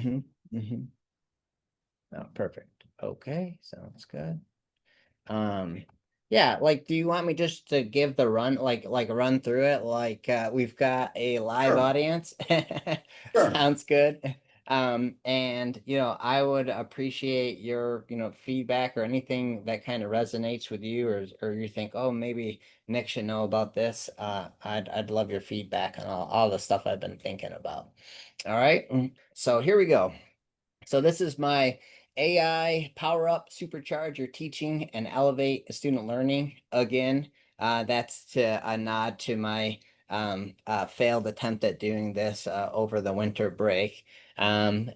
Mm-hmm. Oh, perfect. Okay, sounds good. Um, yeah, like, do you want me just to give the run, like run through it? Like, we've got a live Sure, audience. sure. Sounds good. And I would appreciate your, feedback or anything that kind of resonates with you, or you think, oh, maybe Nick should know about this. I'd love your feedback on all the stuff I've been thinking about. All right. So here we go. So this is my AI power up, supercharge your teaching and elevate student learning. Again, that's to a nod to my failed attempt at doing this over the winter break. And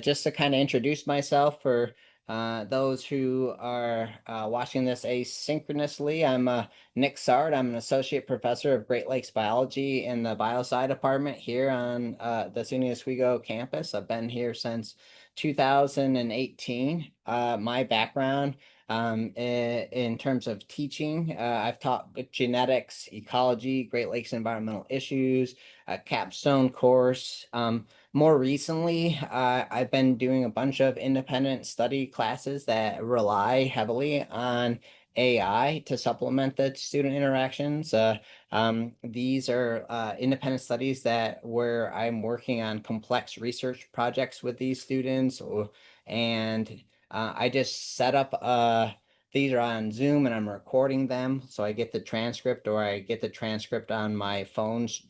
just to kind of introduce myself for those who are watching this asynchronously, I'm Nick Sard. I'm an associate professor of Great Lakes biology in the biosci department here on the SUNY Oswego campus. I've been here since 2018. My background in terms of teaching, I've taught genetics, ecology, Great Lakes environmental issues, a capstone course. More recently, I've been doing a bunch of independent study classes that rely heavily on AI to supplement the student interactions. These are independent studies that where I'm working on complex research projects with these students, and I just set up these are on Zoom and I'm recording them, so I get the transcript or I get the transcript on my phone's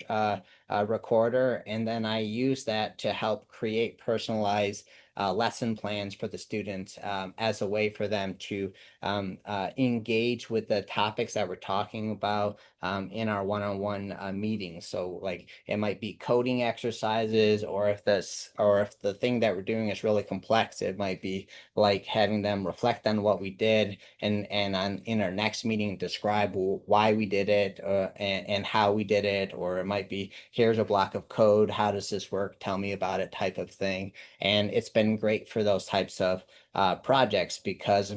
recorder, and then I use that to help create personalized lesson plans for the students as a way for them to engage with the topics that we're talking about in our one-on-one meetings. So like it might be coding exercises, or if the thing that we're doing is really complex, it might be like having them reflect on what we did and on in our next meeting describe why we did it and how we did it. Or it might be, here's a block of code, how does this work, tell me about it, type of thing. And it's been great for those types of projects because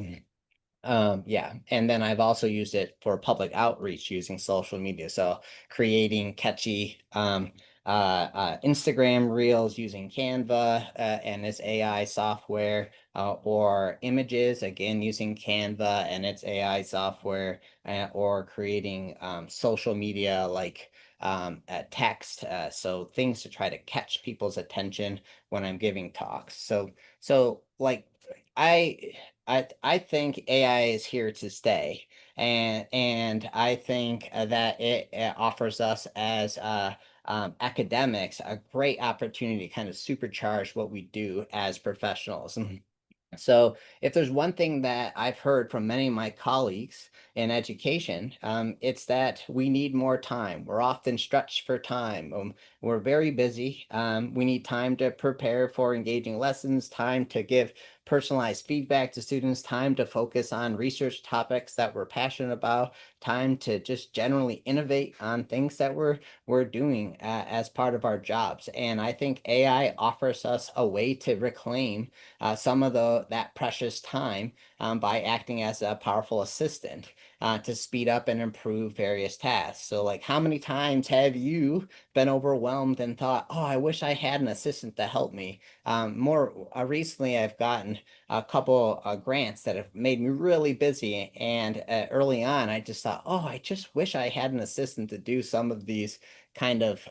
yeah, and then I've also used it for public outreach using social media. So creating catchy Instagram reels using Canva and its AI software, or images again using Canva and its AI software, or creating social media like text. So things to try to catch people's attention when I'm giving talks. So like I I think AI is here to stay, and I think that it offers us as academics a great opportunity to kind of supercharge what we do as professionals. So, if there's one thing that I've heard from many of my colleagues in education, it's that we need more time. We're often stretched for time. We're very busy. We need time to prepare for engaging lessons, time to give personalized feedback to students, time to focus on research topics that we're passionate about, time to just generally innovate on things that we're doing as part of our jobs. And I think AI offers us a way to reclaim some of that precious time by acting as a powerful assistant to speed up and improve various tasks. So, like, how many times have you been overwhelmed and thought, "Oh, I wish I had an assistant to help me"? More recently, I've gotten a couple grants that have made me really busy, and early on, I just thought, "Oh, I just wish I had an assistant to do some of these kind of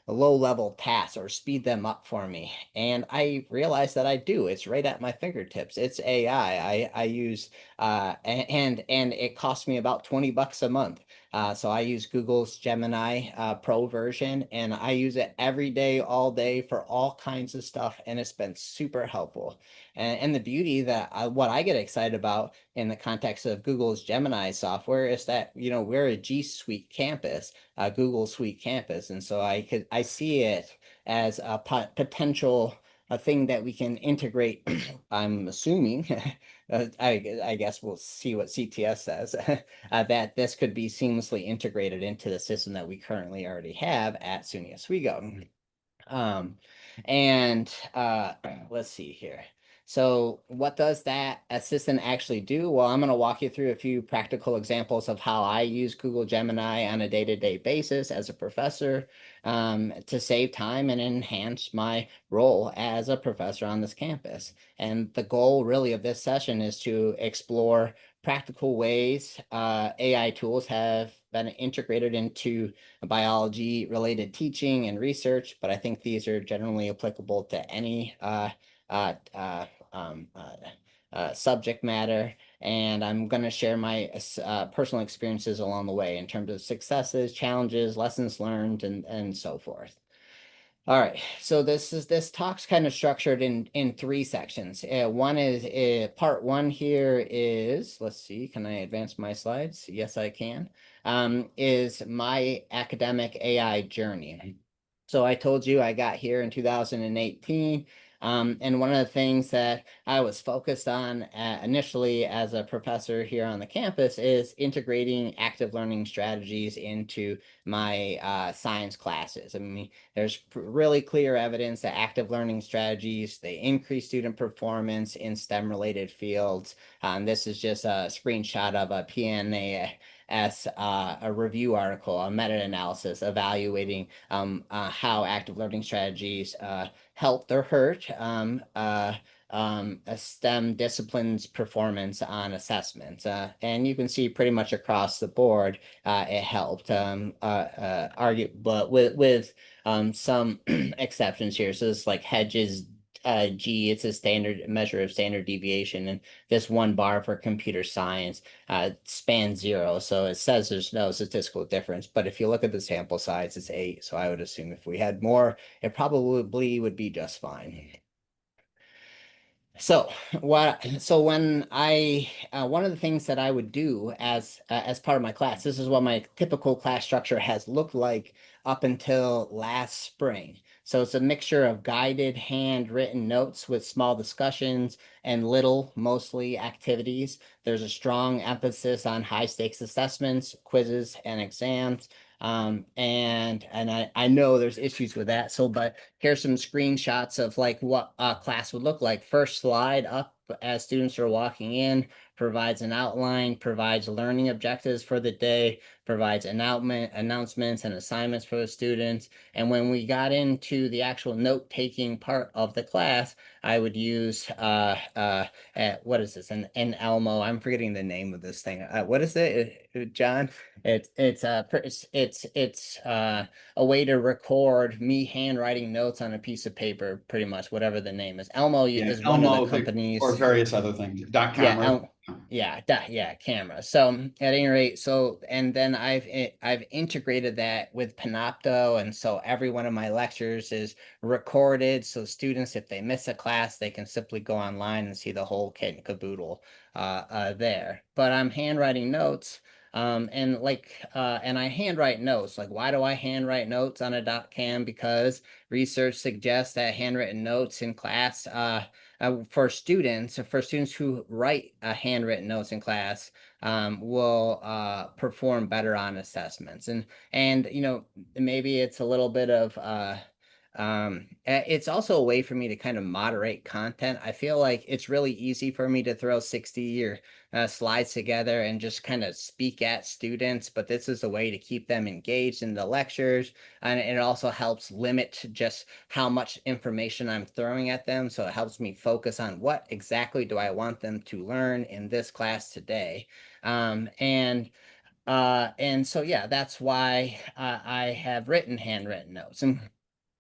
low level tasks or speed them up for me." And I realized that I do. It's right at my fingertips. It's AI. I use and it costs me about $20 a month. So I use Google's Gemini Pro version, and I use it every day, all day for all kinds of stuff, and it's been super helpful. And the beauty that what I get excited about in the context of Google's Gemini software is that we're a G Suite campus, Google Suite campus, and so I see it as a potential a thing that we can integrate. I'm assuming, I guess we'll see what CTS says, that this could be seamlessly integrated into the system that we currently already have at SUNY Oswego. Um, and let's see here. So what does that assistant actually do? Well, I'm going to walk you through a few practical examples of how I use Google Gemini on a day-to-day basis as a professor, to save time and enhance my role as a professor on this campus. And the goal really of this session is to explore practical ways AI tools have been integrated into biology related teaching and research, but I think these are generally applicable to any uh, uh, um, uh, subject matter. And I'm going to share my personal experiences along the way in terms of successes, challenges, lessons learned, and so forth. All right, so this talk's kind of structured in three sections. One is part one here is, let's see, can I advance my slides? Yes, I can. Is my academic AI journey. So I told you I got here in 2018. And one of the things that I was focused on initially as a professor here on the campus is integrating active learning strategies into my science classes. I mean, there's really clear evidence that active learning strategies, they increase student performance in STEM related fields. This is just a screenshot of a PNAS a review article, a meta-analysis evaluating how active learning strategies helped or hurt a STEM discipline's performance on assessments. And you can see pretty much across the board, it helped, argue, but with some exceptions here. So it's like Hedges G, it's a standard measure of standard deviation. And this one bar for computer science spans 0. So it says there's no statistical difference. But if you look at the sample size, it's 8. So I would assume if we had more, it probably would be just fine. So when I one of the things that I would do as part of my class, this is what my typical class structure has looked like up until last spring. So it's a mixture of guided handwritten notes with small discussions and little, mostly activities. There's a strong emphasis on high stakes assessments, quizzes, and exams. I know there's issues with that. So, but here's some screenshots of like what a class would look like. First slide up as students are walking in, provides an outline, provides learning objectives for the day, provides announcements and assignments for the students. And when we got into the actual note-taking part of the class, I would use what is this? An Elmo. I'm forgetting the name of this thing. What is it, John? It's a way to record me handwriting notes on a piece of paper, pretty much whatever the name is. Elmo Yeah, is one of the Elmo, or companies. various other things. Dot Yeah, comers. yeah, camera. So at any rate, so and then I've integrated that with Panopto, and so every one of my lectures is recorded. So students, if they miss a class, they can simply go online and see the whole kit and caboodle there. But I'm handwriting notes. And I handwrite notes. Like, why do I handwrite notes on a dot cam? Because research suggests that handwritten notes in class for students who write handwritten notes in class will perform better on assessments. And maybe it's a little bit of it's also a way for me to kind of moderate content. I feel like it's really easy for me to throw 60 or slides together and just kind of speak at students, but this is a way to keep them engaged in the lectures, and it also helps limit just how much information I'm throwing at them. So it helps me focus on what exactly do I want them to learn in this class today. And so yeah, that's why I have written handwritten notes.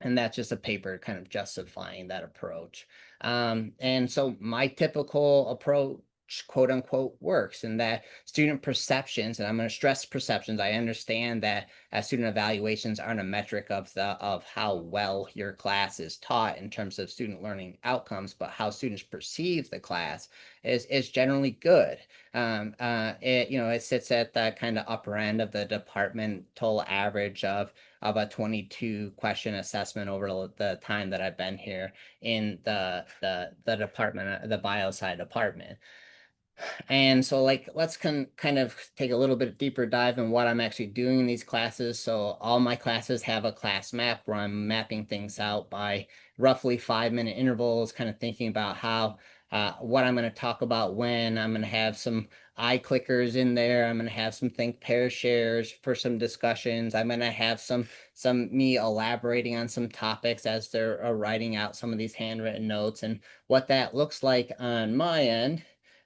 And that's just a paper kind of justifying that approach. And so my typical approach, quote unquote, works in that student perceptions, and I'm going to stress perceptions. I understand that student evaluations aren't a metric of how well your class is taught in terms of student learning outcomes, but how students perceive the class is generally good. It sits at the kind of upper end of the departmental average of a 22 question assessment over the time that I've been here in the department, the biosci department. And so like let's kind of take a little bit deeper dive in what I'm actually doing in these classes. So all my classes have a class map where I'm mapping things out by roughly 5-minute intervals, kind of thinking about how what I'm going to talk about when. I'm going to have some iClickers in there. I'm going to have some think pair shares for some discussions. I'm going to have some me elaborating on some topics as they're writing out some of these handwritten notes. And what that looks like on my end,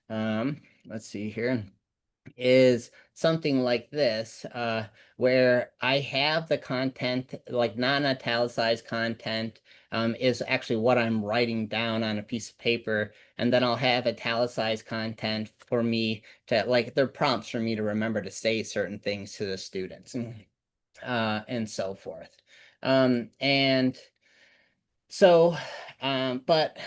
let's see here, is something like this, where I have the content, like non-italicized content, is actually what I'm writing down on a piece of paper, and then I'll have italicized content for me to, like, they're prompts for me to remember to say certain things to the students, and so forth. And so, but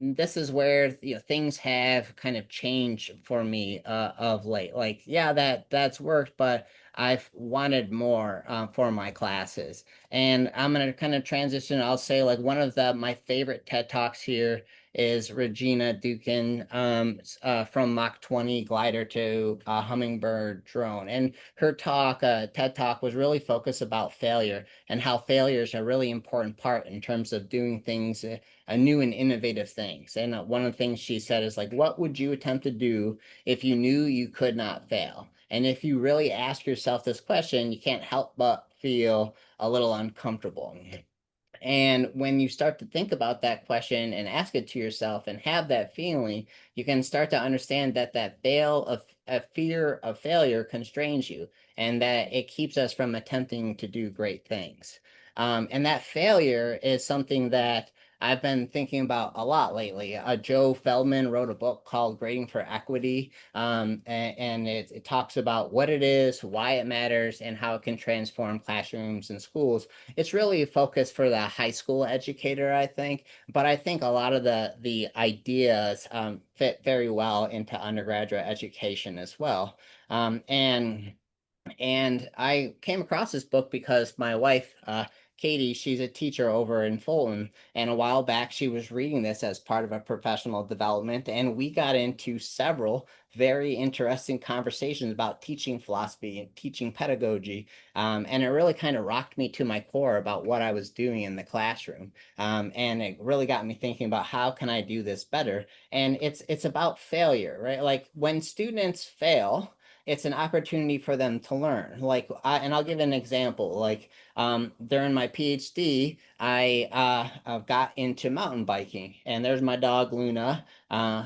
this is where, things have kind of changed for me of late. Like, yeah, that's worked, but I've wanted more for my classes, and I'm gonna kind of transition. I'll say, like, one of the my favorite TED Talks here is Regina Dukin, from Mach 20 glider to hummingbird drone, and her talk, TED Talk, was really focused about failure and how failure is a really important part in terms of doing things, new and innovative things. And one of the things she said is, like, what would you attempt to do if you knew you could not fail? And if you really ask yourself this question, you can't help but feel a little uncomfortable. And when you start to think about that question and ask it to yourself and have that feeling, you can start to understand that a fear of failure constrains you, and that it keeps us from attempting to do great things. And that failure is something that I've been thinking about a lot lately. Joe Feldman wrote a book called Grading for Equity, and it talks about what it is, why it matters, and how it can transform classrooms and schools. It's really focused for the high school educator, I think, but I think a lot of the ideas fit very well into undergraduate education as well. And I came across this book because my wife, Katie, she's a teacher over in Fulton. And a while back, she was reading this as part of a professional development. And we got into several very interesting conversations about teaching philosophy and teaching pedagogy. And it really kind of rocked me to my core about what I was doing in the classroom. And it really got me thinking about how can I do this better? And it's about failure, right? Like, when students fail, it's an opportunity for them to learn. Like, and I'll give an example. Like, during my PhD, I got into mountain biking, and there's my dog Luna,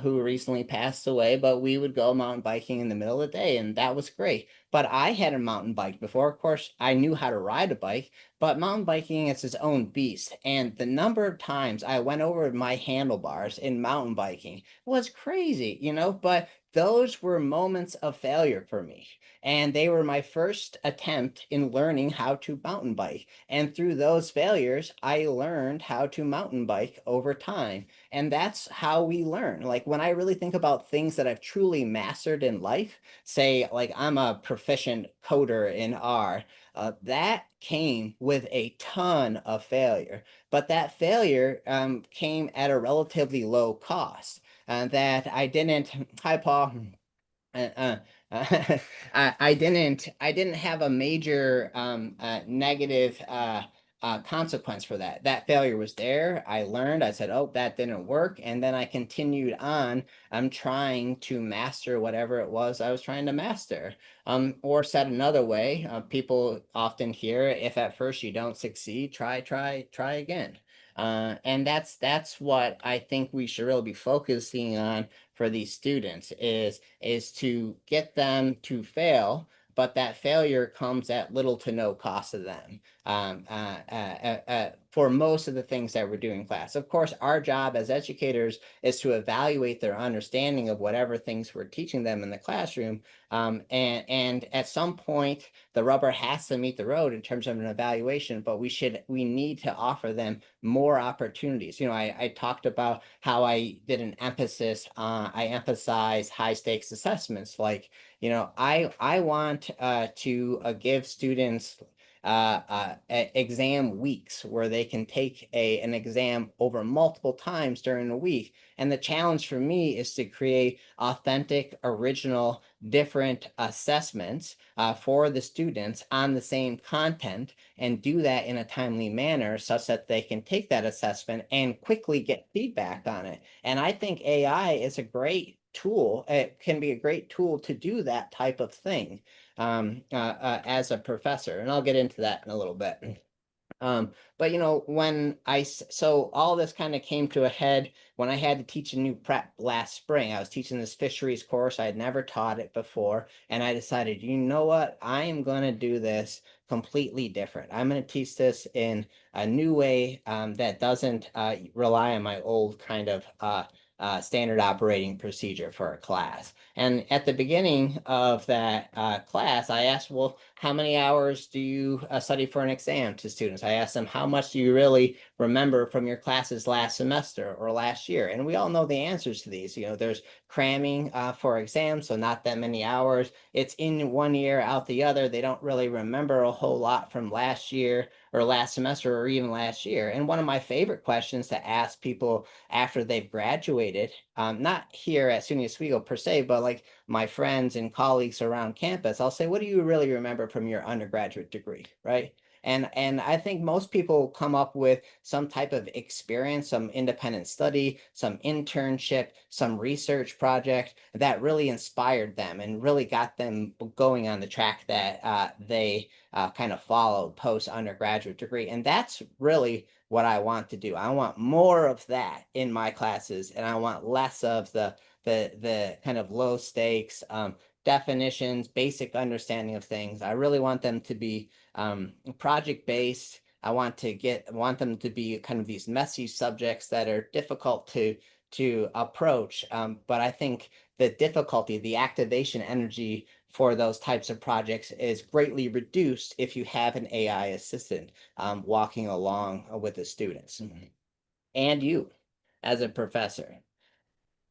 who recently passed away. But we would go mountain biking in the middle of the day, and that was great. But I had a mountain bike before. Of course, I knew how to ride a bike, but mountain biking is its own beast. And the number of times I went over my handlebars in mountain biking was crazy, But those were moments of failure for me. And they were my first attempt in learning how to mountain bike. And through those failures, I learned how to mountain bike over time. And that's how we learn. Like, when I really think about things that I've truly mastered in life, say, like, I'm a proficient coder in R, that came with a ton of failure. But that failure came at a relatively low cost. That I didn't. Hi, Paul. Uh, uh, I didn't have a major negative consequence for that. That failure was there. I learned. I said, "Oh, that didn't work," and then I continued on. I'm trying to master whatever it was I was trying to master. Or said another way, people often hear, "If at first you don't succeed, try again." And that's what I think we should really be focusing on for these students, is to get them to fail, but that failure comes at little to no cost to them, for most of the things that we're doing in class. Of course, our job as educators is to evaluate their understanding of whatever things we're teaching them in the classroom, and at some point the rubber has to meet the road in terms of an evaluation, but we need to offer them more opportunities. I talked about how I did an emphasis I emphasize high stakes assessments. Like, I want to give students exam weeks where they can take an exam over multiple times during a week. And the challenge for me is to create authentic, original, different assessments for the students on the same content, and do that in a timely manner such that they can take that assessment and quickly get feedback on it. And I think AI is a great tool. It can be a great tool to do that type of thing as a professor. And I'll get into that in a little bit. But so all this kind of came to a head when I had to teach a new prep last spring. I was teaching this fisheries course. I had never taught it before. And I decided, you know what? I am going to do this completely different. I'm going to teach this in a new way that doesn't rely on my old kind of standard operating procedure for a class. And at the beginning of that class, I asked, well, how many hours do you study for an exam to students? I asked them, how much do you really remember from your classes last semester or last year? And we all know the answers to these. There's cramming for exams, so not that many hours. It's in one year, out the other. They don't really remember a whole lot from last year or last semester or even last year. And one of my favorite questions to ask people after they've graduated, not here at SUNY Oswego per se, but like my friends and colleagues around campus, I'll say, what do you really remember from your undergraduate degree, right? And I think most people come up with some type of experience, some independent study, some internship, some research project that really inspired them and really got them going on the track that they kind of followed post undergraduate degree. And that's really what I want to do. I want more of that in my classes, and I want less of the kind of low stakes definitions, basic understanding of things. I really want them to be project based. I want them to be kind of these messy subjects that are difficult to approach. But I think the difficulty, the activation energy for those types of projects is greatly reduced if you have an AI assistant walking along with the students and you as a professor.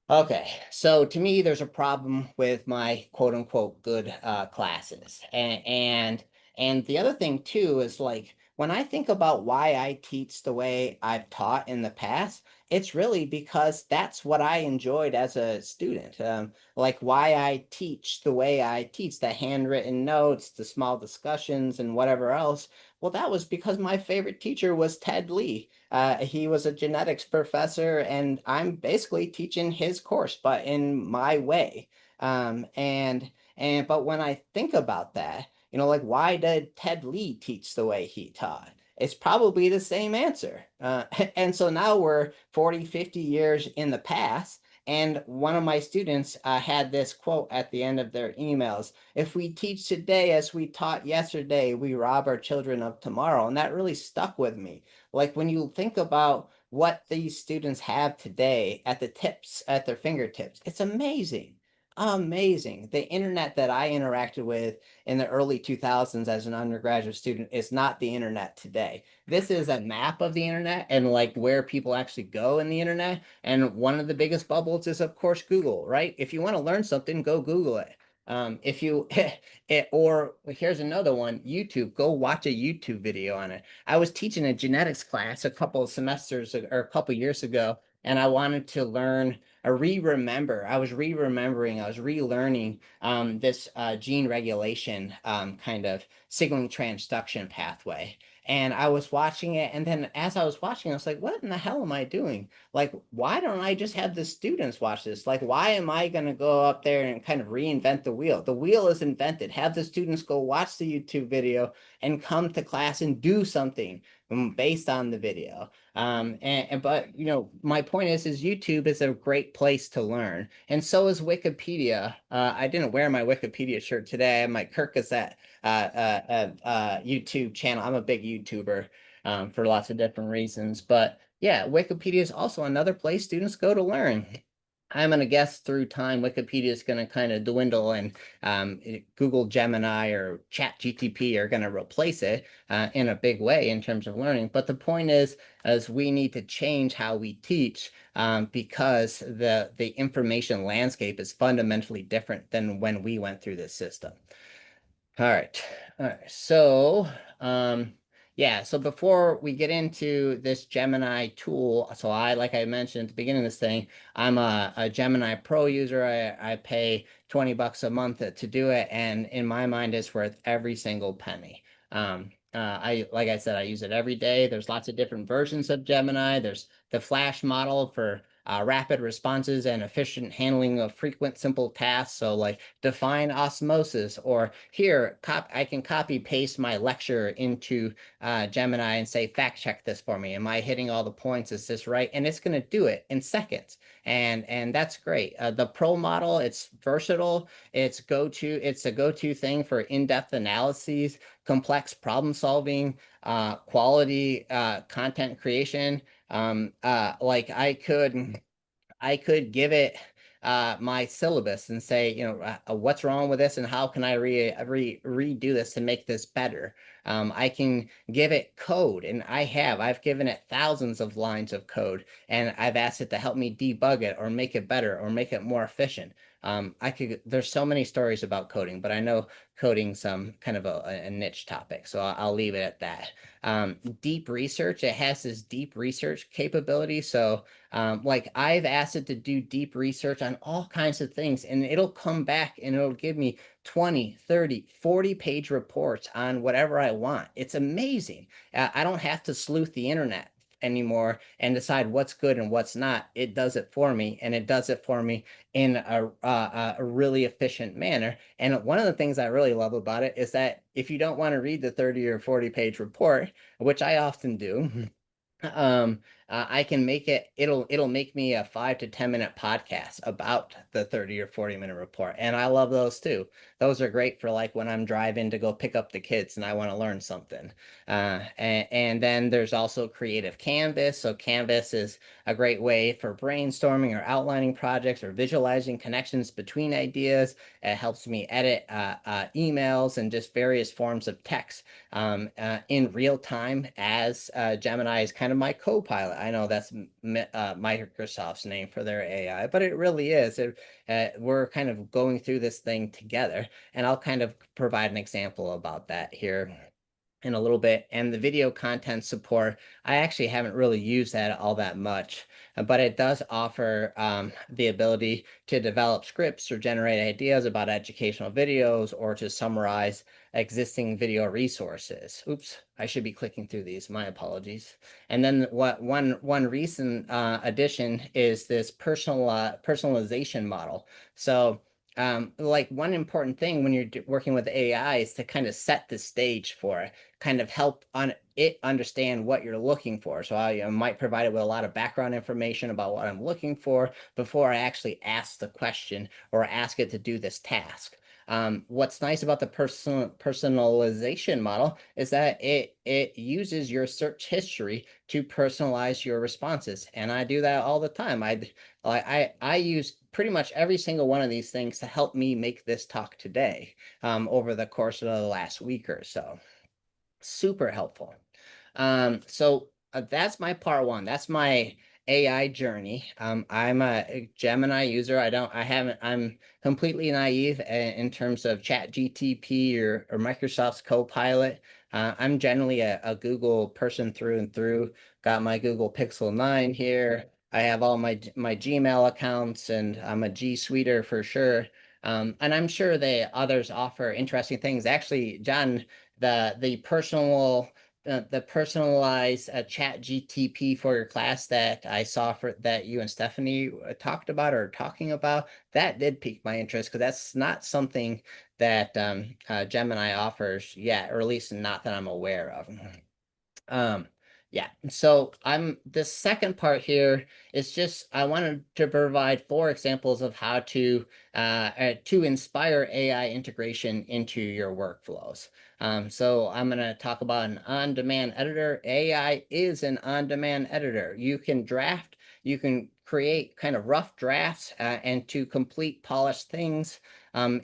Okay, so to me, there's a problem with my quote unquote good classes. And the other thing too is like when I think about why I teach the way I've taught in the past, it's really because that's what I enjoyed as a student. Like why I teach the way I teach, the handwritten notes, the small discussions, and whatever else. Well, that was because my favorite teacher was Ted Lee. He was a genetics professor, and I'm basically teaching his course, but in my way. But when I think about that, like why did Ted Lee teach the way he taught? It's probably the same answer. And so now we're 40, 50 years in the past. And one of my students had this quote at the end of their emails: if we teach today as we taught yesterday, we rob our children of tomorrow. And that really stuck with me. Like when you think about what these students have today at their fingertips, it's amazing. Amazing. The internet that I interacted with in the early 2000s as an undergraduate student is not the internet today. This is a map of the internet and like where people actually go in the internet. And one of the biggest bubbles is, of course, Google, right? If you want to learn something, go Google it. If you or here's another one, YouTube, go watch a YouTube video on it. I was teaching a genetics class a couple of semesters or a couple years ago, and I wanted to learn I was re-remembering, I was relearning this gene regulation kind of signaling transduction pathway. And I was watching it, and then as I was watching, I was like, what in the hell am I doing? Like, why don't I just have the students watch this? Like, why am I going to go up there and kind of reinvent the wheel? The wheel is invented. Have the students go watch the YouTube video and come to class and do something based on the video. But my point is YouTube is a great place to learn, and so is Wikipedia. I didn't wear my Wikipedia shirt today. I have my Kirk Gazette YouTube channel. I'm a big YouTuber for lots of different reasons, but yeah, Wikipedia is also another place students go to learn. I'm going to guess through time, Wikipedia is going to kind of dwindle, and Google Gemini or ChatGTP are going to replace it in a big way in terms of learning. But the point is we need to change how we teach because the information landscape is fundamentally different than when we went through this system. All right. All right, so yeah, so before we get into this Gemini tool, so like I mentioned at the beginning of this thing, I'm a Gemini Pro user. I pay 20 bucks a month to do it, and in my mind, it's worth every single penny. Like I said, I use it every day. There's lots of different versions of Gemini. There's the Flash model for rapid responses and efficient handling of frequent simple tasks. So like define osmosis, or here I can copy paste my lecture into Gemini and say fact check this for me. Am I hitting all the points? Is this right? And it's going to do it in seconds. And that's great. The Pro model, it's versatile. It's a go-to thing for in-depth analyses, complex problem solving, quality content creation. Like I could give it my syllabus and say, what's wrong with this and how can I redo this to make this better? I can give it code, and I've given it thousands of lines of code, and I've asked it to help me debug it or make it better or make it more efficient. There's so many stories about coding, but I know coding's some kind of a niche topic, so I'll leave it at that. Deep research, it has this deep research capability. So like I've asked it to do deep research on all kinds of things, and it'll come back and it'll give me 20, 30, 40-page reports on whatever I want. It's amazing. I don't have to sleuth the internet anymore and decide what's good and what's not. It does it for me, and it does it for me in a really efficient manner. And one of the things I really love about it is that if you don't want to read the 30 or 40-page report, which I often do, um I can make it'll make me a 5 to 10 minute podcast about the 30 or 40-minute report, and I love those too. Those are great for like when I'm driving to go pick up the kids and I want to learn something. And then there's also Creative Canvas. So Canvas is a great way for brainstorming or outlining projects or visualizing connections between ideas. It helps me edit emails and just various forms of text in real time, as Gemini is kind of my co-pilot. I know that's Microsoft's name for their AI, but it really is. We're kind of going through this thing together, and I'll kind of provide an example about that here in a little bit. And the video content support, I actually haven't really used that all that much, but it does offer the ability to develop scripts or generate ideas about educational videos or to summarize existing video resources. Oops, I should be clicking through these. My apologies. And then one recent addition is this personalization model. So like one important thing when you're working with AI is to kind of set the stage for it, kind of help on it understand what you're looking for. So I might provide it with a lot of background information about what I'm looking for before I actually ask the question or ask it to do this task. What's nice about the personalization model is that it uses your search history to personalize your responses, and I do that all the time. I use pretty much every single one of these things to help me make this talk today over the course of the last week or so. Super helpful. So that's my part one. That's my AI journey. I'm a Gemini user. I'm completely naive in terms of Chat GTP or Microsoft's Copilot. I'm generally a Google person through and through. Got my Google Pixel 9 here. I have all my Gmail accounts, and I'm a G Suiter for sure. And I'm sure the others offer interesting things. Actually, John, the the personalized chat GTP for your class that I saw for that you and Stephanie talked about or talking about, that did pique my interest because that's not something that Gemini offers yet, or at least not that I'm aware of. Um, yeah, so the second part here is just I wanted to provide 4 examples of how to inspire AI integration into your workflows. So I'm going to talk about an on-demand editor. AI is an on-demand editor. You can create kind of rough drafts and to complete polished things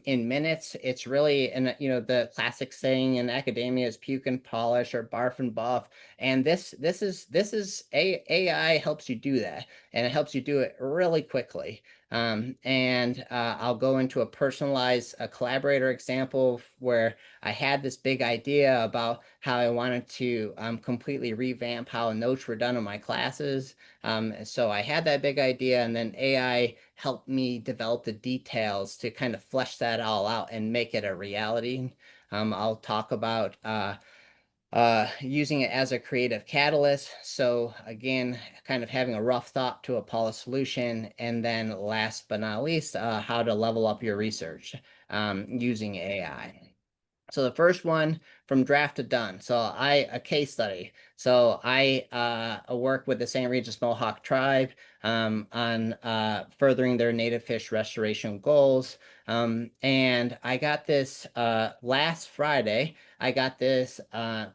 in minutes. It's really, and the classic saying in academia is puke and polish or barf and buff. And this is AI helps you do that, and it helps you do it really quickly. And I'll go into a personalized collaborator example where I had this big idea about how I wanted to completely revamp how notes were done in my classes. So I had that big idea, and then AI helped me develop the details to kind of flesh that all out and make it a reality. I'll talk about using it as a creative catalyst. So again, kind of having a rough thought to a polished solution. And then last but not least, how to level up your research using AI. So the first one, from draft to done. So a case study. So I work with the St. Regis Mohawk tribe on furthering their native fish restoration goals. And I got this last Friday. I got this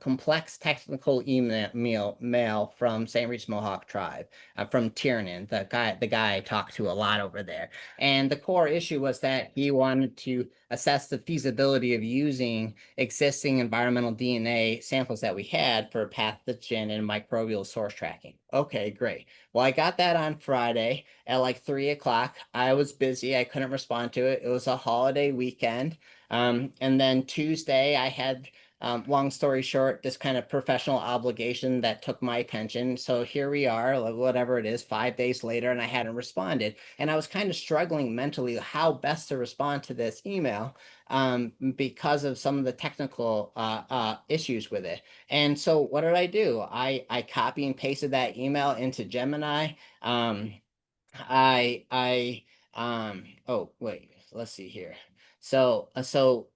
complex technical mail from St. Regis Mohawk tribe from Tiernan, the guy I talked to a lot over there. And the core issue was that he wanted to assess the feasibility of using existing environmental DNA samples that we had for pathogen and microbial source tracking. Okay, great. Well, I got that on Friday at like 3 o'clock. I was busy. I couldn't respond to it. It was a holiday weekend. And then Tuesday, I had long story short, this kind of professional obligation that took my attention. So here we are, like, whatever it is, 5 days later, and I hadn't responded. And I was kind of struggling mentally how best to respond to this email because of some of the technical issues with it. And so what did I do? I copy and pasted that email into Gemini. Oh wait, let's see here. So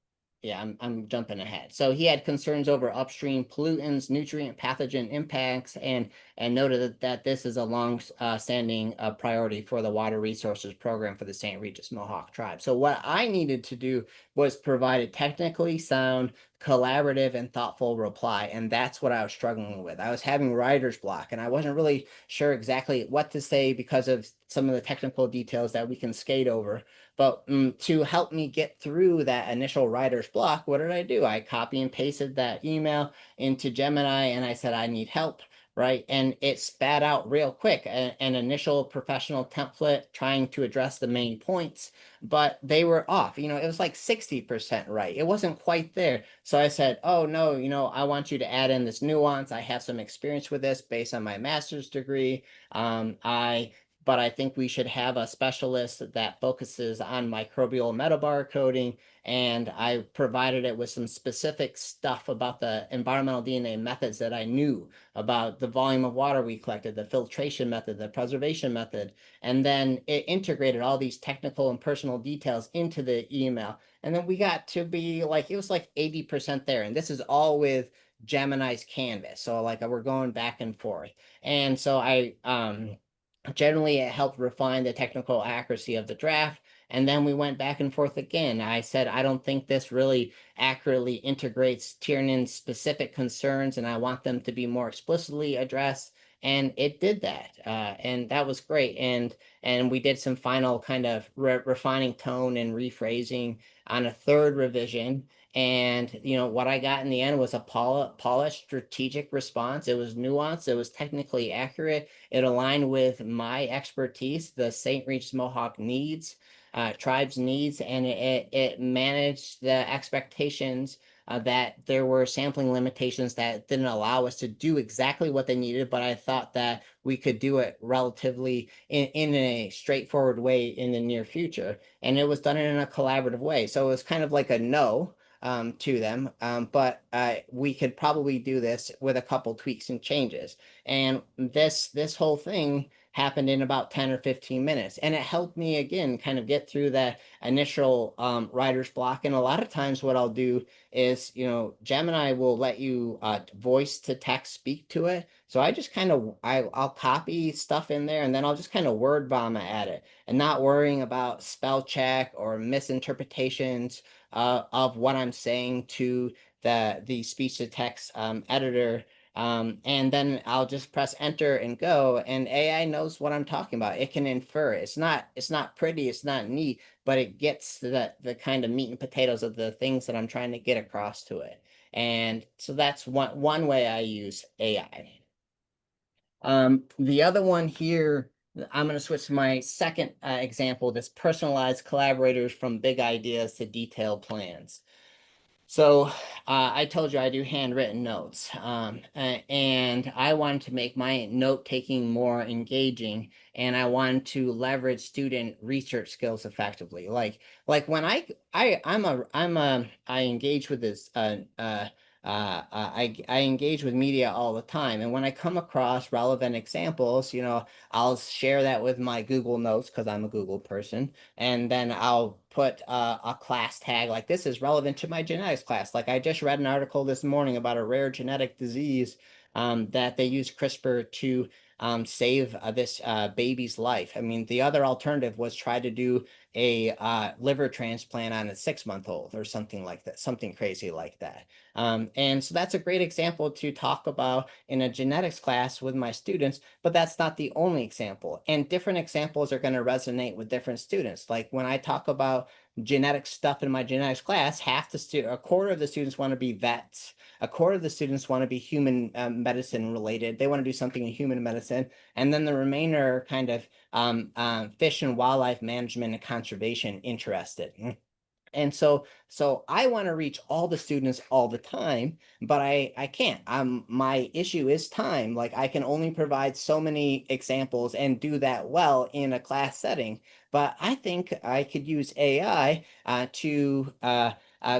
yeah, I'm jumping ahead. So he had concerns over upstream pollutants, nutrient pathogen impacts, and noted that this is a long standing priority for the water resources program for the St. Regis Mohawk tribe. So what I needed to do was provide a technically sound, collaborative, and thoughtful reply. And that's what I was struggling with. I was having writer's block, and I wasn't really sure exactly what to say because of some of the technical details that we can skate over. But to help me get through that initial writer's block, what did I do? I copy and pasted that email into Gemini, and I said, I need help. Right. And it spat out real quick an initial professional template trying to address the main points, but they were off. It was like 60% right. It wasn't quite there. So I said, oh, no, I want you to add in this nuance. I have some experience with this based on my master's degree. But I think we should have a specialist that focuses on microbial metabar coding. And I provided it with some specific stuff about the environmental DNA methods that I knew about the volume of water we collected, the filtration method, the preservation method. And then it integrated all these technical and personal details into the email. And then we got to be like, it was like 80% there. And this is all with Gemini's canvas. So like we're going back and forth. And so generally it helped refine the technical accuracy of the draft. And then we went back and forth again. I said, I don't think this really accurately integrates Tiernan's specific concerns, and I want them to be more explicitly addressed. And it did that, and that was great. And we did some final kind of refining tone and rephrasing on a third revision. And what I got in the end was a polished strategic response. It was nuanced. It was technically accurate. It aligned with my expertise, the St. Regis Mohawk needs, tribe's needs, and it managed the expectations that there were sampling limitations that didn't allow us to do exactly what they needed, but I thought that we could do it relatively in a straightforward way in the near future. And it was done in a collaborative way. So it was kind of like a no to them, but we could probably do this with a couple tweaks and changes. And this whole thing happened in about 10 or 15 minutes. And it helped me again kind of get through that initial writer's block. And a lot of times what I'll do is, Gemini will let you voice to text speak to it. So I just kind of, I'll copy stuff in there, and then I'll just kind of word vomit at it and not worrying about spell check or misinterpretations of what I'm saying to the speech to text editor. And then I'll just press enter and go, and AI knows what I'm talking about. It can infer. It's not pretty, it's not neat, but it gets the kind of meat and potatoes of the things that I'm trying to get across to it. And so that's one way I use AI. The other one here, I'm going to switch to my second example, this personalized collaborators from big ideas to detailed plans. So I told you I do handwritten notes, and I wanted to make my note taking more engaging, and I wanted to leverage student research skills effectively. Like when I engage with this I engage with media all the time, and when I come across relevant examples, I'll share that with my Google Notes because I'm a Google person, and then I'll put a class tag like this is relevant to my genetics class. Like I just read an article this morning about a rare genetic disease that they use CRISPR to save this baby's life. I mean, the other alternative was try to do a liver transplant on a 6 month old or something like that, something crazy like that. And so that's a great example to talk about in a genetics class with my students, but that's not the only example. And different examples are going to resonate with different students. Like when I talk about genetic stuff in my genetics class, a quarter of the students want to be vets. A quarter of the students want to be human medicine related. They want to do something in human medicine. And then the remainder are kind of fish and wildlife management and conservation interested. And so I want to reach all the students all the time, but I can't. My issue is time. Like I can only provide so many examples and do that well in a class setting. But I think I could use AI to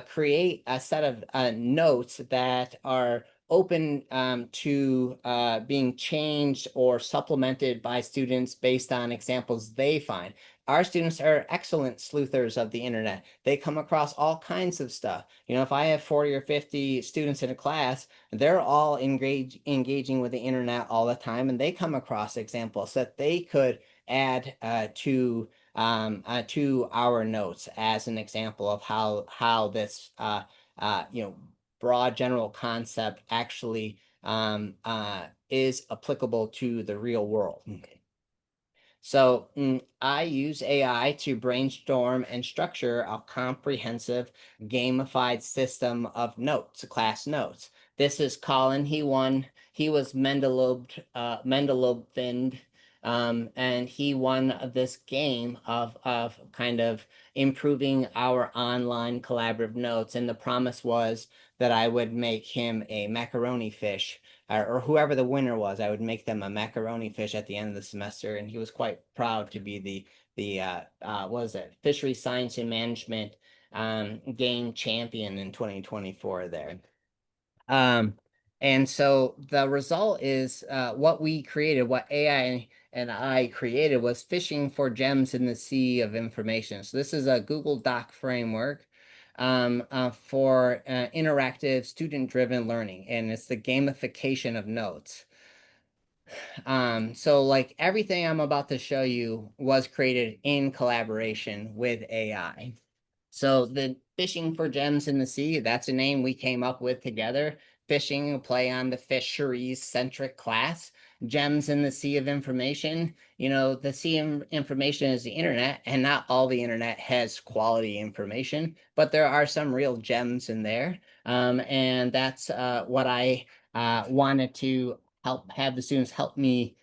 create a set of notes that are open to being changed or supplemented by students based on examples they find. Our students are excellent sleuthers of the internet. They come across all kinds of stuff. If I have 40 or 50 students in a class, they're all engaging with the internet all the time, and they come across examples that they could add to our notes as an example of how this broad general concept actually is applicable to the real world. So I use AI to brainstorm and structure a comprehensive gamified system of notes, class notes. This is Colin. He was Mendelob thinned, and he won this game of kind of improving our online collaborative notes. And the promise was that I would make him a macaroni fish or whoever the winner was, I would make them a macaroni fish at the end of the semester, and he was quite proud to be the what was it, fishery science and management game champion in 2024 there. Um, and so the result is what AI and I created was fishing for gems in the sea of information. So this is a Google Doc framework for interactive student-driven learning, and it's the gamification of notes. So like everything I'm about to show you was created in collaboration with AI. So the fishing for gems in the sea, that's a name we came up with together. Fishing, a play on the fisheries centric class. Gems in the sea of information. The sea of information is the internet, and not all the internet has quality information, but there are some real gems in there. And that's what I wanted to have the students help me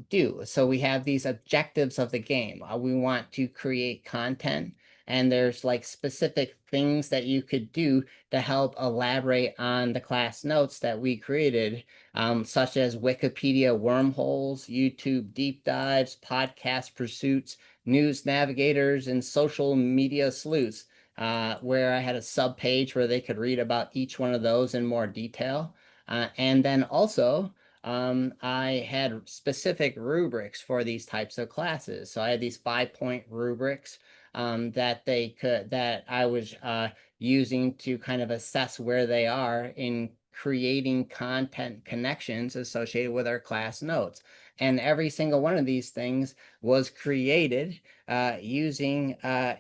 do. So we have these objectives of the game. We want to create content, and there's like specific things that you could do to help elaborate on the class notes that we created, such as Wikipedia wormholes, YouTube deep dives, podcast pursuits, news navigators, and social media sleuths, where I had a sub page where they could read about each one of those in more detail. And then also, I had specific rubrics for these types of classes. So I had these 5-point rubrics that I was using to kind of assess where they are in creating content connections associated with our class notes. And every single one of these things was created using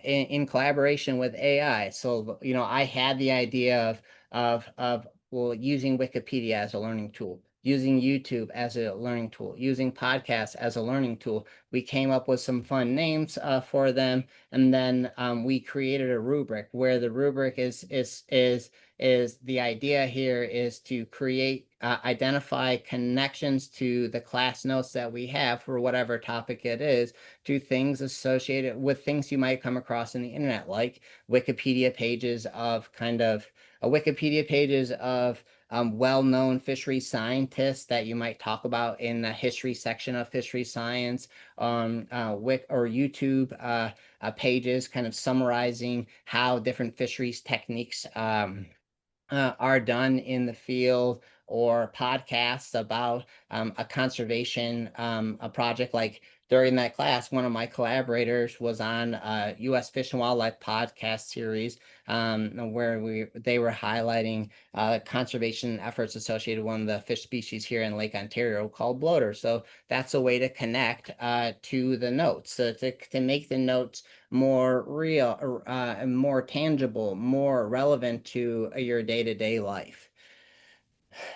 in collaboration with AI. So, I had the idea of well, using Wikipedia as a learning tool, using YouTube as a learning tool, using podcasts as a learning tool. We came up with some fun names for them, and then we created a rubric where the rubric is the idea here is to create identify connections to the class notes that we have for whatever topic it is, to things associated with things you might come across in the internet, like Wikipedia pages of kind of Wikipedia pages of well-known fishery scientists that you might talk about in the history section of fishery science, or YouTube pages kind of summarizing how different fisheries techniques are done in the field, or podcasts about a conservation a project. Like during that class, one of my collaborators was on a U.S. Fish and Wildlife podcast series where they were highlighting conservation efforts associated with one of the fish species here in Lake Ontario called bloater. So that's a way to connect to the notes, so to make the notes more real, and more tangible, more relevant to your day-to-day life.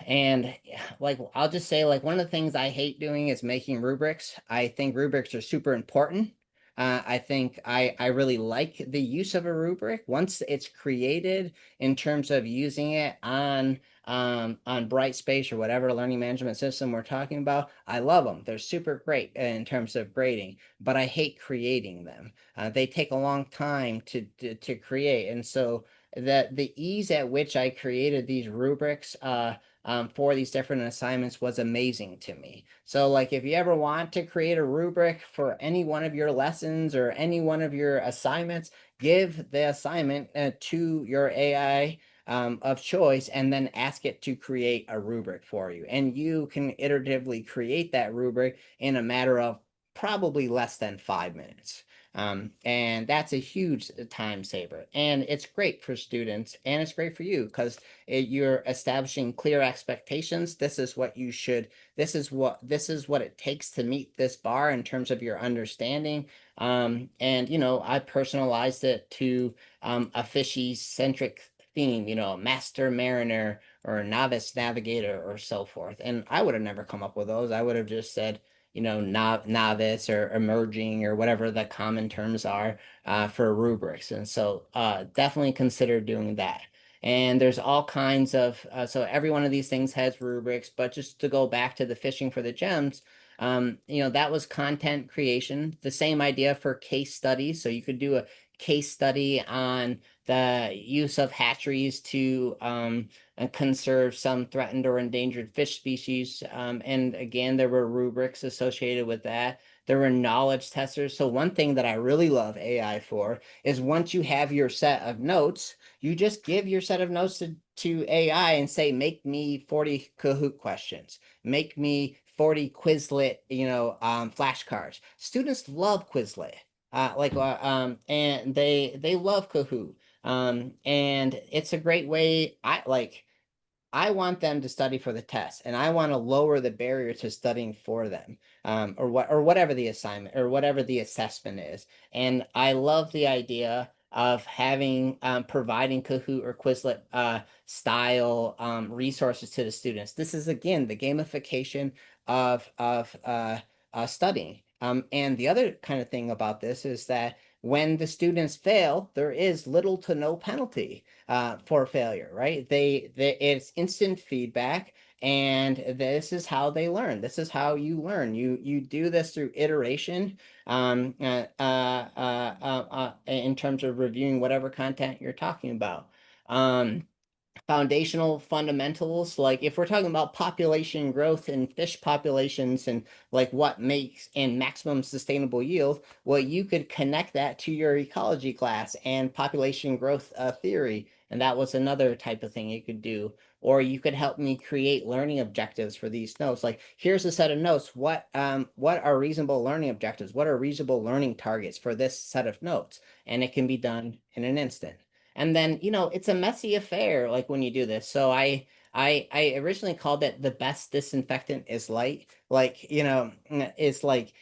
And like I'll just say, like, one of the things I hate doing is making rubrics. I think rubrics are super important. I think I really like the use of a rubric once it's created, in terms of using it on Brightspace or whatever learning management system we're talking about. I love them. They're super great in terms of grading, but I hate creating them. They take a long time to create, and so the ease at which I created these rubrics for these different assignments was amazing to me. So like, if you ever want to create a rubric for any one of your lessons or any one of your assignments, give the assignment to your AI of choice, and then ask it to create a rubric for you. And you can iteratively create that rubric in a matter of probably less than 5 minutes. And that's a huge time saver. And it's great for students, and it's great for you, because you're establishing clear expectations. This is what you should, this is what it takes to meet this bar in terms of your understanding. And I personalized it to a fishy centric theme, master mariner or novice navigator or so forth. And I would have never come up with those. I would have just said, novice or emerging or whatever the common terms are for rubrics. And so definitely consider doing that. And there's all kinds of, so every one of these things has rubrics, but just to go back to the fishing for the gems, that was content creation. The same idea for case studies. So you could do a case study on the use of hatcheries to conserve some threatened or endangered fish species. And again, there were rubrics associated with that. There were knowledge testers. So one thing that I really love AI for is, once you have your set of notes, you just give your set of notes to AI and say, make me 40 Kahoot questions, make me 40 Quizlet, flashcards. Students love Quizlet. And they love Kahoot. And it's a great way. I want them to study for the test, and I want to lower the barrier to studying for them, or whatever the assignment or whatever the assessment is. And I love the idea of having providing Kahoot or Quizlet style resources to the students. This is again the gamification of studying. And the other kind of thing about this is that when the students fail, there is little to no penalty for failure, right? It's instant feedback, and this is how they learn. This is how you learn. You do this through iteration, in terms of reviewing whatever content you're talking about. Foundational fundamentals, like if we're talking about population growth and fish populations, and like what makes and maximum sustainable yield, well, you could connect that to your ecology class and population growth theory, and that was another type of thing you could do. Or you could help me create learning objectives for these notes. Like, here's a set of notes. What are reasonable learning objectives? What are reasonable learning targets for this set of notes? And it can be done in an instant. And then, it's a messy affair, like when you do this. So I originally called it the best disinfectant is light. Like, it's like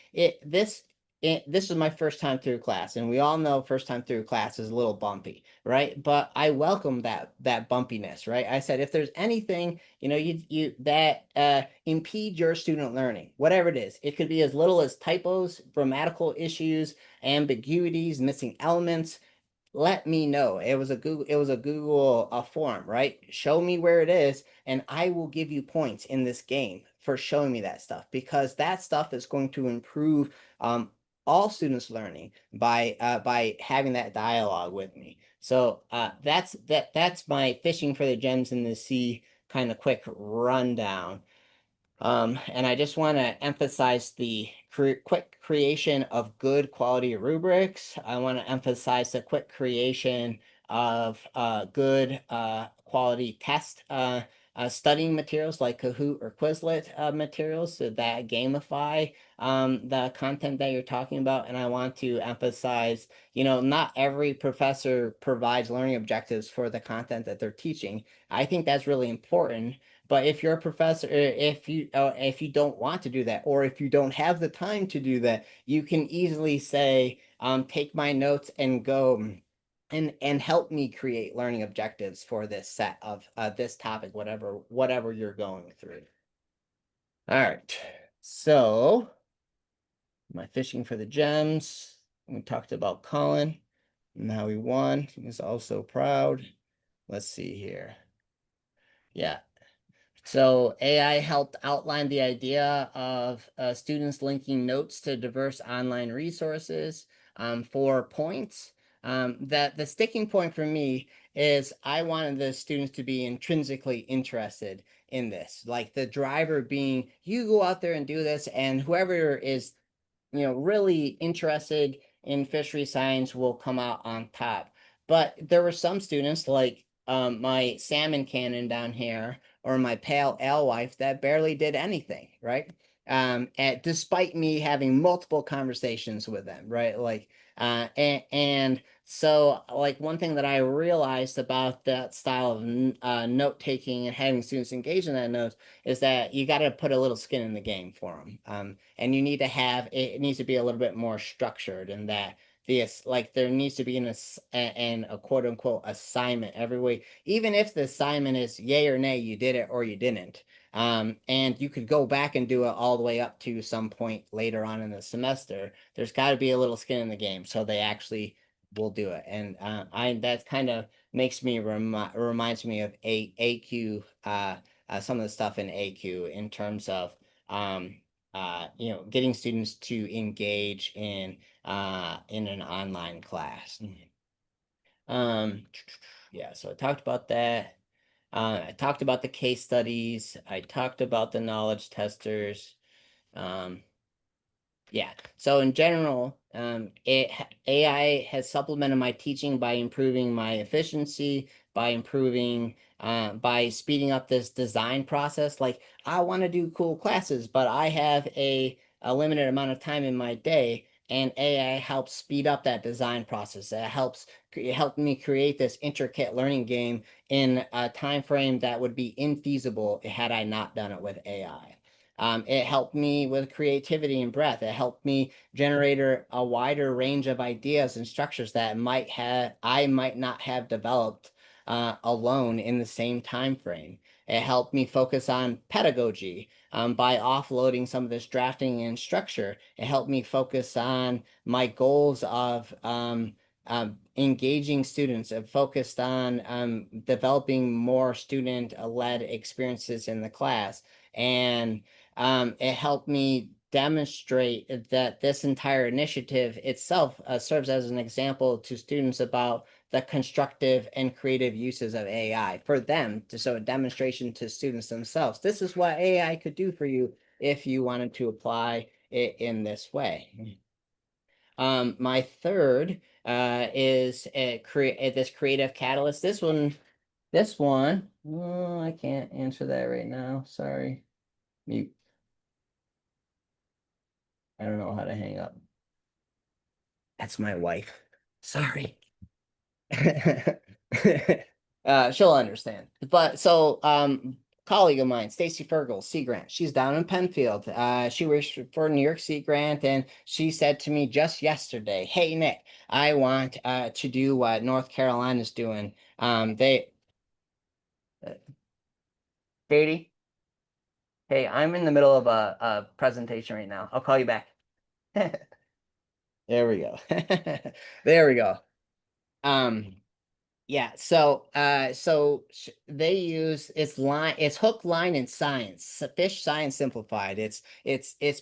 this this is my first time through class, and we all know first time through class is a little bumpy, right? But I welcome that bumpiness, right? I said if there's anything, you that impede your student learning, whatever it is, it could be as little as typos, grammatical issues, ambiguities, missing elements, let me know. It was a Google form, right? Show me where it is, and I will give you points in this game for showing me that stuff, because that stuff is going to improve all students' learning by having that dialogue with me. So that's my fishing for the gems in the sea kind of quick rundown. And I just want to emphasize the quick creation of good quality rubrics. I want to emphasize the quick creation of good quality test studying materials like Kahoot or Quizlet materials, so that gamify the content that you're talking about. And I want to emphasize, not every professor provides learning objectives for the content that they're teaching. I think that's really important, but if you're a professor, if you don't want to do that, or if you don't have the time to do that, you can easily say, take my notes and go and help me create learning objectives for this set of this topic, whatever you're going through. All right. So my fishing for the gems. We talked about Colin and how he won. He was also proud. Let's see here. Yeah. So AI helped outline the idea of students linking notes to diverse online resources for points. That the sticking point for me is I wanted the students to be intrinsically interested in this, like the driver being, you go out there and do this, and whoever is really interested in fishery science will come out on top. But there were some students like my salmon cannon down here or my pale alewife that barely did anything, right? And despite me having multiple conversations with them, right? Like, and so like one thing that I realized about that style of note taking and having students engage in that notes is that you got to put a little skin in the game for them. And you need to have it needs to be a little bit more structured, and that this like there needs to be a quote unquote assignment every week, even if the assignment is yay or nay, you did it or you didn't. And you could go back and do it all the way up to some point later on in the semester. There's got to be a little skin in the game so they actually will do it. And I that kind of makes me reminds me of AQ, some of the stuff in AQ in terms of getting students to engage in an online class. Um, yeah, so I talked about that. I talked about the case studies. I talked about the knowledge testers. Um, yeah. So in general, AI has supplemented my teaching by improving my efficiency, by speeding up this design process. Like I want to do cool classes, but I have a limited amount of time in my day, and AI helps speed up that design process. It helped me create this intricate learning game in a time frame that would be infeasible had I not done it with AI. It helped me with creativity and breadth. It helped me generate a wider range of ideas and structures that I might not have developed alone in the same time frame. It helped me focus on pedagogy by offloading some of this drafting and structure. It helped me focus on my goals of engaging students. It focused on developing more student-led experiences in the class. And it helped me demonstrate that this entire initiative itself serves as an example to students about the constructive and creative uses of AI for them to show a demonstration to students themselves. This is what AI could do for you if you wanted to apply it in this way. My third is this creative catalyst. This one, oh, I can't answer that right now. Sorry. Mute. I don't know how to hang up. That's my wife. Sorry. She'll understand. But so colleague of mine, Stacy Fergal, Sea Grant. She's down in Penfield. She works for New York Sea Grant, and she said to me just yesterday, "Hey Nick, I want to do what North Carolina's doing. They, Katie, hey, I'm in the middle of a presentation right now. I'll call you back." There we go. There we go. Um, Yeah, they use it's hook, line, and science. Fish Science Simplified. It's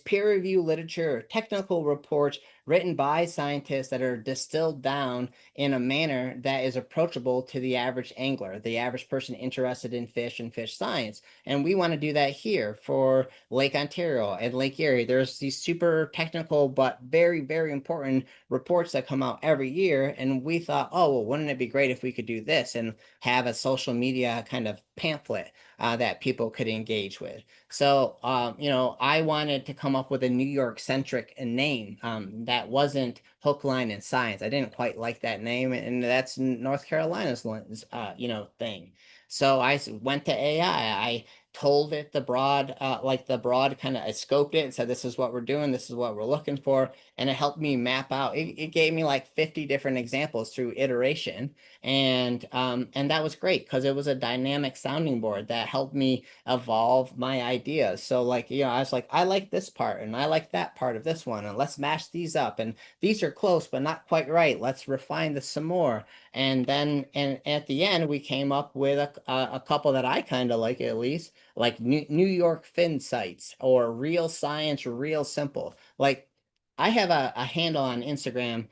peer review literature or technical reports written by scientists that are distilled down in a manner that is approachable to the average angler, the average person interested in fish and fish science. And we want to do that here for Lake Ontario and Lake Erie. There's these super technical but very, very important reports that come out every year. And we thought, oh, well, wouldn't it be great if we could do this and have a social media kind of pamphlet that people could engage with? So, I wanted to come up with a New York centric name that wasn't hook, line, and science. I didn't quite like that name, and that's North Carolina's, thing. So I went to AI. I told it the broad kind of, I scoped it and said, this is what we're doing, this is what we're looking for, and it helped me map out. It gave me like 50 different examples through iteration, and that was great because it was a dynamic sounding board that helped me evolve my ideas. So like, I was like, I like this part and I like that part of this one, and let's mash these up, and these are close but not quite right. Let's refine this some more. And at the end, we came up with a couple that I kind of like, at least, like New York Fin sites or Real Science, Real Simple. Like, I have a handle on Instagram,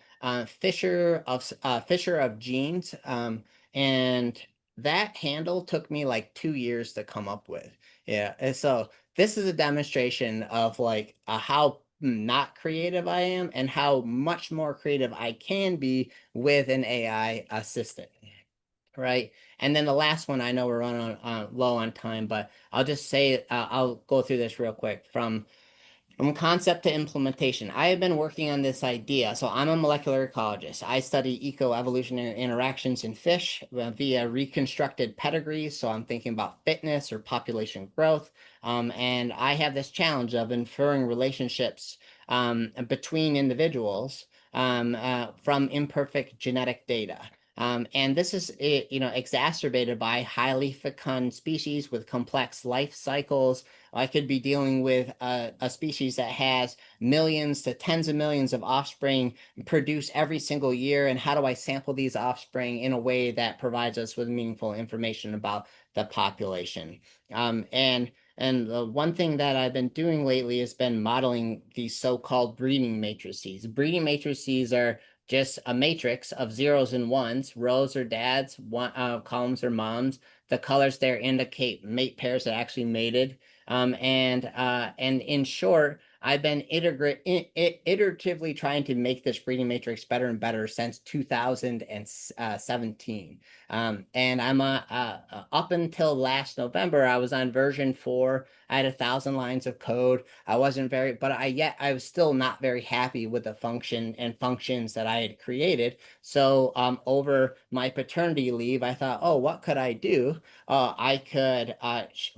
Fisher of Jeans, and that handle took me like 2 years to come up with. Yeah, and so this is a demonstration of like how not creative I am and how much more creative I can be with an AI assistant. Right. And then the last one, I know we're running low on time, but I'll just say, I'll go through this real quick. From concept to implementation, I have been working on this idea. So I'm a molecular ecologist. I study eco-evolutionary interactions in fish via reconstructed pedigrees. So I'm thinking about fitness or population growth. And I have this challenge of inferring relationships between individuals from imperfect genetic data. And this is, exacerbated by highly fecund species with complex life cycles. I could be dealing with a species that has millions to tens of millions of offspring produced every single year. And how do I sample these offspring in a way that provides us with meaningful information about the population? And the one thing that I've been doing lately has been modeling these so-called breeding matrices. Breeding matrices are just a matrix of zeros and ones. Rows are dads, columns are moms. The colors there indicate mate pairs that actually mated. And in short, I've been iteratively trying to make this breeding matrix better and better since 2017. And I'm up until last November, I was on version 4. I had 1,000 lines of code. I wasn't very, but I was still not very happy with the function and functions that I had created. So over my paternity leave, I thought, oh, what could I do? I could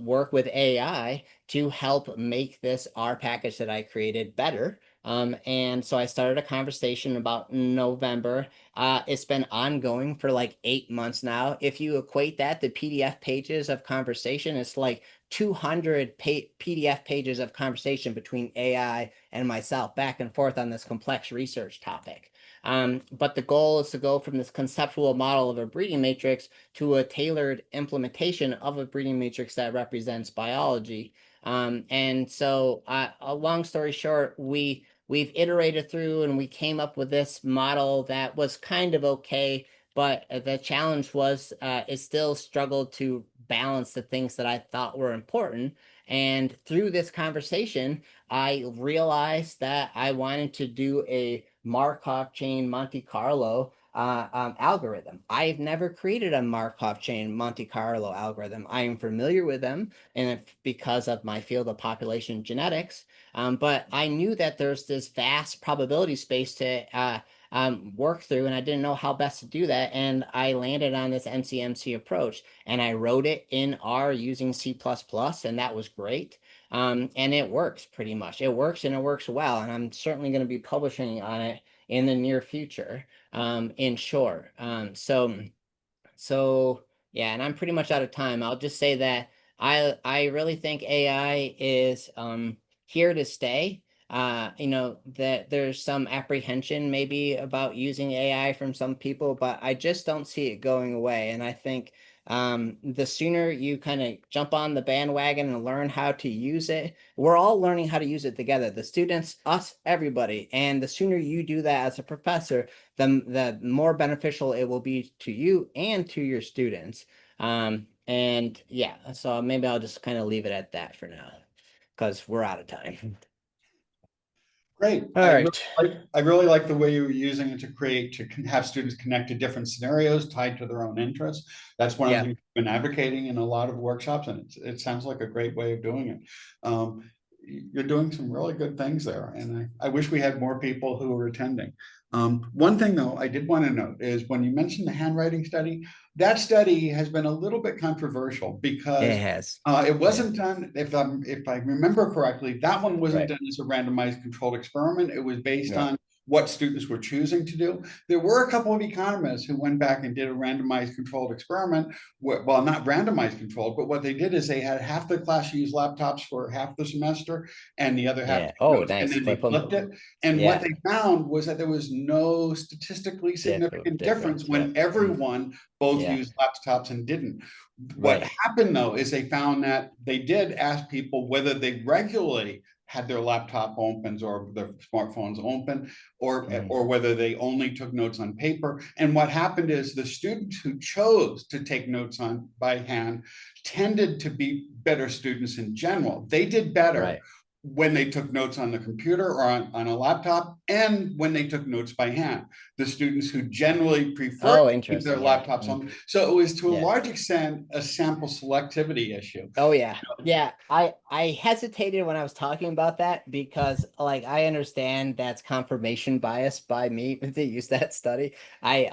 work with AI to help make this R package that I created better. And so I started a conversation about November. It's been ongoing for like 8 months now. If you equate that to PDF pages of conversation, it's like 200 PDF pages of conversation between AI and myself back and forth on this complex research topic. But the goal is to go from this conceptual model of a breeding matrix to a tailored implementation of a breeding matrix that represents biology. And so, a long story short, we've iterated through and we came up with this model that was kind of okay, but the challenge was it still struggled to balance the things that I thought were important. And through this conversation, I realized that I wanted to do a Markov chain Monte Carlo algorithm. I've never created a Markov chain Monte Carlo algorithm. I am familiar with them, and because of my field of population genetics, but I knew that there's this vast probability space work through, and I didn't know how best to do that. And I landed on this MCMC approach, and I wrote it in R using C++, and that was great. And it works pretty much. It works and it works well. And I'm certainly going to be publishing on it in the near future, in short. So yeah, and I'm pretty much out of time. I'll just say that I really think AI is here to stay. That there's some apprehension maybe about using AI from some people, but I just don't see it going away. And I think the sooner you kind of jump on the bandwagon and learn how to use it, we're all learning how to use it together. The students, us, everybody. And the sooner you do that as a professor, the more beneficial it will be to you and to your students. And yeah, so maybe I'll just kind of leave it at that for now because we're out of time. Great. All right. I really like the way you were using it to create, have students connect to different scenarios tied to their own interests. That's one of the Yeah. things we've been advocating in a lot of workshops, and it sounds like a great way of doing it. You're doing some really good things there, and I wish we had more people who were attending. One thing though, I did want to note is when you mentioned the handwriting study, that study has been a little bit controversial It because has. it Yeah. wasn't done, if I remember correctly, that one wasn't Right. done as a randomized controlled experiment. It was based Yeah. on what students were choosing to do. There were a couple of economists who went back and did a randomized controlled experiment. Well, not randomized controlled, but what they did is they had half the class use laptops for half the semester and the other half Yeah. take Oh, notes, and nice. then they Flip them. flipped it. And what Yeah. they found was that there was no statistically significant difference Difference. Yeah. when everyone both Yeah. used laptops and didn't. What Right. happened though is they found that they did ask people whether they regularly had their laptop opens or their smartphones open, Mm. or whether they only took notes on paper. And what happened is the students who chose to take notes on by hand tended to be better students in general. They did better Right. when they took notes on the computer or on a laptop, and when they took notes by hand. The students who generally prefer Oh, to keep their interesting. Yeah. laptops Mm. on. So it was to a Yeah. large extent a sample selectivity issue. Oh yeah. Yeah. I hesitated when I was talking about that because like I understand that's confirmation bias by me to use that study. I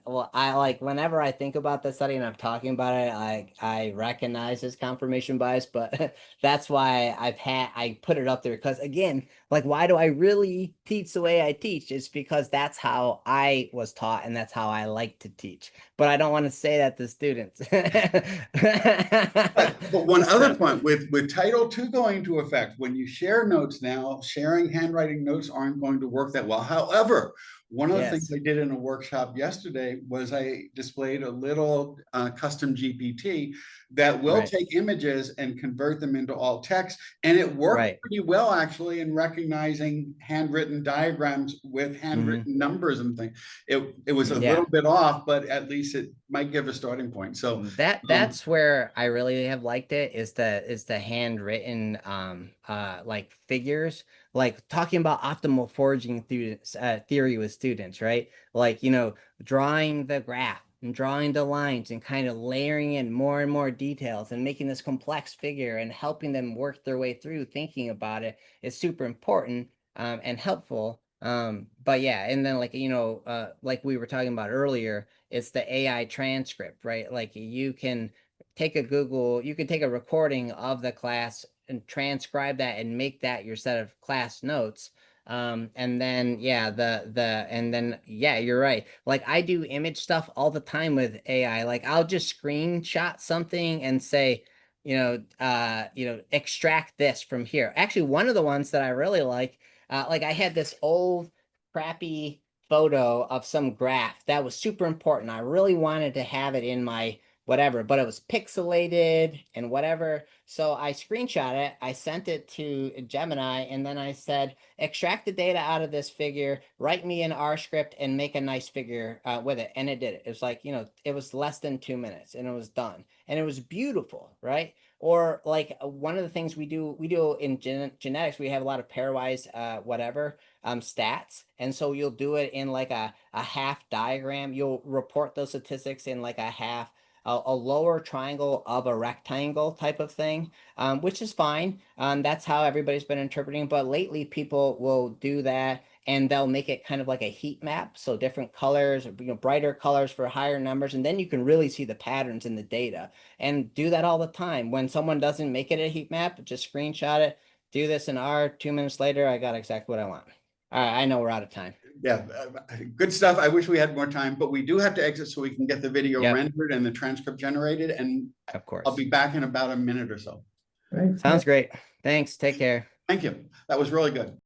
like whenever I think about that study and I'm talking about it, I recognize it's confirmation bias, but that's why I put it up there because again, like why do I really teach the way I teach? It's because that's how I was taught and that's how I like to teach. But I don't want to say that to students. But one other So, point with Title II going into effect, when you share notes now, sharing handwriting notes aren't going to work that well. However, one of the things yes, I did in a workshop yesterday was I displayed a little custom GPT that will right, take images and convert them into alt text. And it worked right. pretty well actually in recognizing handwritten diagrams with Hmm. handwritten numbers and things. It was a Yeah. little bit off, but at least it might give a starting point. So um, That's where I really have liked it is the handwritten like figures, like talking about optimal foraging theory with students, right? Like, drawing the graph and drawing the lines and kind of layering in more and more details and making this complex figure and helping them work their way through thinking about it is super important and helpful. But yeah, and then like we were talking about earlier, it's the AI transcript, right? Like you can take a recording of the class and transcribe that and make that your set of class notes. And then yeah, and then yeah, you're right. Like I do image stuff all the time with AI. Like I'll just screenshot something and say, extract this from here. Actually, one of the ones that I really like I had this old crappy photo of some graph that was super important. I really wanted to have it in my whatever, but it was pixelated and whatever. So I screenshot it, I sent it to Gemini, and then I said, extract the data out of this figure, write me an R script, and make a nice figure with it. And it did it. It was like, it was less than 2 minutes and it was done. And it was beautiful, right? Or like one of the things we do in genetics, we have a lot of pairwise whatever stats. And so you'll do it in like a half diagram. You'll report those statistics in like a lower triangle of a rectangle type of thing, which is fine. That's how everybody's been interpreting. But lately, people will do that and they'll make it kind of like a heat map. So different colors, brighter colors for higher numbers. And then you can really see the patterns in the data, and do that all the time. When someone doesn't make it a heat map, just screenshot it, do this in R, 2 minutes later, I got exactly what I want. All right, I know we're out of time. Yeah, good stuff. I wish we had more time, but we do have to exit so we can get the video Yep, rendered and the transcript generated. And of I'll course. be back in about a minute or so. Right. Sounds great. Thanks. Take care. Thank you. That was really good.